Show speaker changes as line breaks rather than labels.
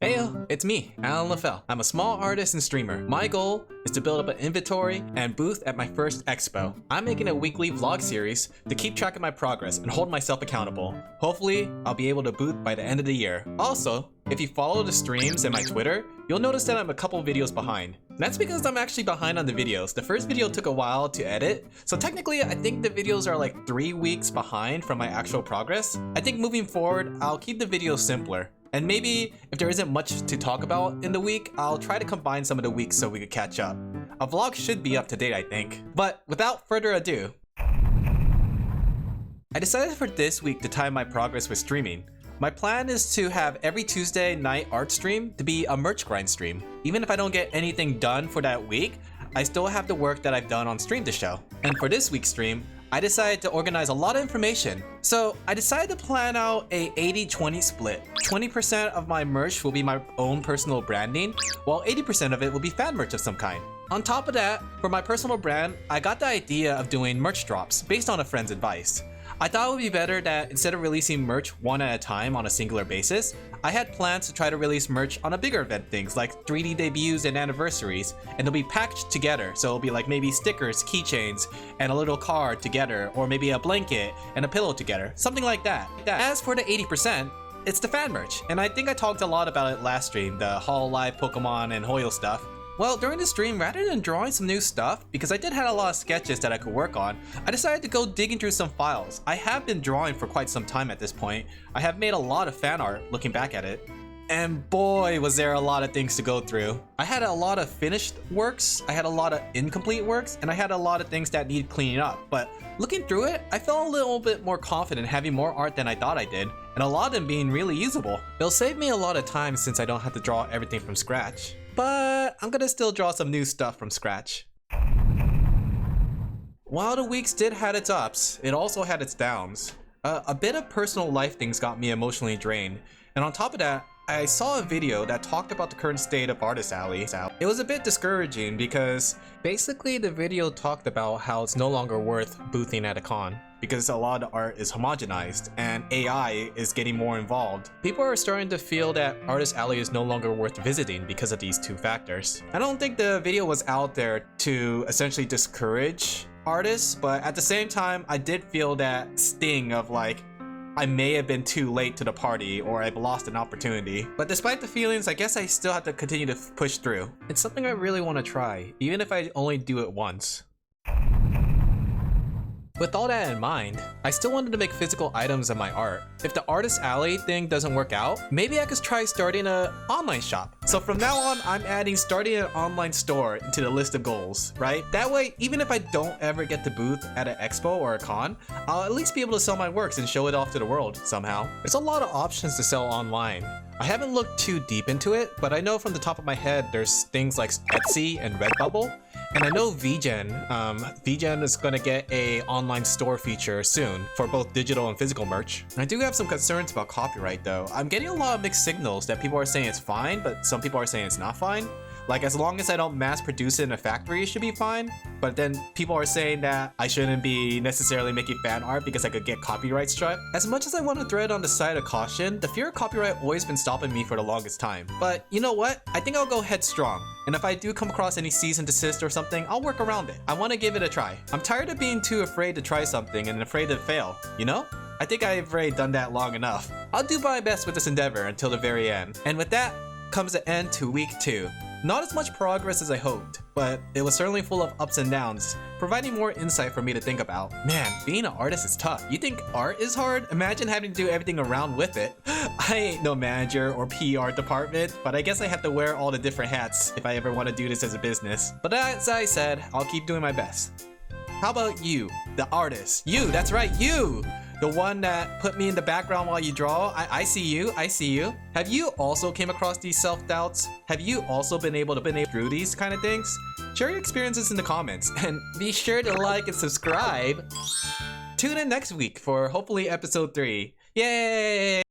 Heyo, it's me, Alin Laphel. I'm a small artist and streamer. My goal is to build up an inventory and booth at my first expo. I'm making a weekly vlog series to keep track of my progress and hold myself accountable. Hopefully, I'll be able to booth by the end of the year. Also, if you follow the streams and my Twitter, you'll notice that I'm a couple videos behind. That's because I'm actually behind on the videos. The first video took a while to edit, so technically I think the videos are like 3 weeks behind from my actual progress. I think moving forward, I'll keep the videos simpler. And maybe if there isn't much to talk about in the week, I'll try to combine some of the weeks so we could catch up. A vlog should be up to date, I think. But without further ado, I decided for this week to time my progress with streaming. My plan is to have every Tuesday night art stream to be a merch grind stream. Even if I don't get anything done for that week, I still have the work that I've done on stream to show. And for this week's stream, I decided to organize a lot of information. So I decided to plan out a 80-20 split. 20% of my merch will be my own personal branding, while 80% of it will be fan merch of some kind. On top of that, for my personal brand, I got the idea of doing merch drops based on a friend's advice. I thought it would be better that instead of releasing merch one at a time on a singular basis, I had plans to try to release merch on a bigger event things like 3D debuts and anniversaries, and they'll be packaged together. So it'll be like maybe stickers, keychains, and a little card together, or maybe a blanket and a pillow together, something like that. As for the 80%, it's the fan merch, and I think I talked a lot about it last stream, the Hololive, Pokemon, and Hoyo stuff. Well, during the stream, rather than drawing some new stuff, because I did have a lot of sketches that I could work on, I decided to go digging through some files. I have been drawing for quite some time at this point. I have made a lot of fan art looking back at it. And boy, was there a lot of things to go through. I had a lot of finished works, I had a lot of incomplete works, and I had a lot of things that need cleaning up. But looking through it, I felt a little bit more confident having more art than I thought I did, and a lot of them being really usable. It'll save me a lot of time since I don't have to draw everything from scratch. But I'm gonna still draw some new stuff from scratch. While the weeks did have its ups, it also had its downs. A bit of personal life things got me emotionally drained, and on top of that, I saw a video that talked about the current state of Artist Alley. It was a bit discouraging because basically the video talked about how it's no longer worth boothing at a con because a lot of the art is homogenized and AI is getting more involved. People are starting to feel that Artist Alley is no longer worth visiting because of these two factors. I don't think the video was out there to essentially discourage artists, but at the same time, I did feel that sting of like, I may have been too late to the party or I've lost an opportunity. But despite the feelings, I guess I still have to continue to push through. It's something I really want to try, even if I only do it once. With all that in mind, I still wanted to make physical items of my art. If the Artist Alley thing doesn't work out, maybe I could try starting an online shop. So from now on, I'm adding starting an online store into the list of goals, right? That way, even if I don't ever get to booth at an expo or a con, I'll at least be able to sell my works and show it off to the world somehow. There's a lot of options to sell online. I haven't looked too deep into it, but I know from the top of my head, there's things like Etsy and Redbubble. And I know VGen is gonna get a online store feature soon for both digital and physical merch. I do have some concerns about copyright though. I'm getting a lot of mixed signals that people are saying it's fine, but some people are saying it's not fine. Like as long as I don't mass produce it in a factory, it should be fine. But then people are saying that I shouldn't be necessarily making fan art because I could get copyright struck. As much as I want to thread on the side of caution, the fear of copyright always been stopping me for the longest time. But you know what? I think I'll go headstrong. And if I do come across any cease and desist or something, I'll work around it. I want to give it a try. I'm tired of being too afraid to try something and afraid to fail, you know? I think I've already done that long enough. I'll do my best with this endeavor until the very end. And with that comes the end to week 2. Not as much progress as I hoped, but it was certainly full of ups and downs, providing more insight for me to think about. Man, being an artist is tough. You think art is hard? Imagine having to do everything around with it. I ain't no manager or PR department, but I guess I have to wear all the different hats if I ever want to do this as a business. But as I said, I'll keep doing my best. How about you, the artist? You, that's right, you! The one that put me in the background while you draw. I see you, I see you. Have you also came across these self-doubts? Have you also been able to through these kind of things? Share your experiences in the comments and be sure to like and subscribe. Tune in next week for hopefully episode 3. Yay!